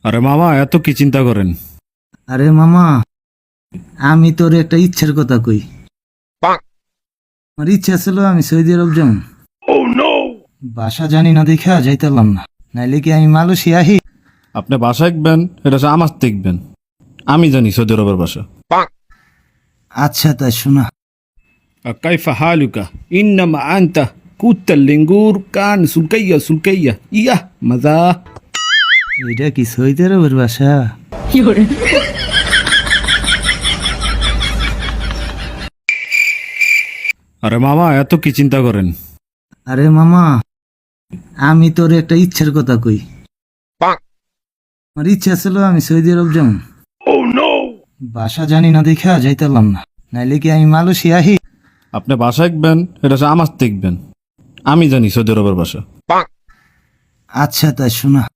আরে মামা, এত কি চিন্তা করেন? আরে মামা, আমি তোর একটা ইচ্ছার কথা কই। আমার ইচ্ছা ছিল আমি সৌদি আরব যাম। বাসা জানি না দেখা যাইতাম না, নাইলে কি আমি মালয়েশিয়া আহি। আপনি বাসা দেখবেন, এটা হচ্ছে আমার দেখবেন। আমি জানি সৌদি আরবের বাসা। আচ্ছা তাই শোনা, কাইফা হালুকা ইন্নামা আনতা কুত্তাল লিঙ্গুর কান সুলকাইয়া সুলকাইয়া ইয়া মজা। এটা কি সৌদি আরবের বাসা? আরে মামা, এত কি চিন্তা করেন? আরে মামা, আমি তোর একটা ইচ্ছার কথা কই। আমার ইচ্ছা ছিল আমি সৌদি আরব যাম। বাসা জানি না দেখা যাইতাম না, নাইলে কি আমি মালয়েশিয়া আহি। আপনি বাসা দেখবেন, এটা হচ্ছে আমার দেখবেন। আমি জানি সৌদি আরবের বাসা। আচ্ছা তাই শোনা,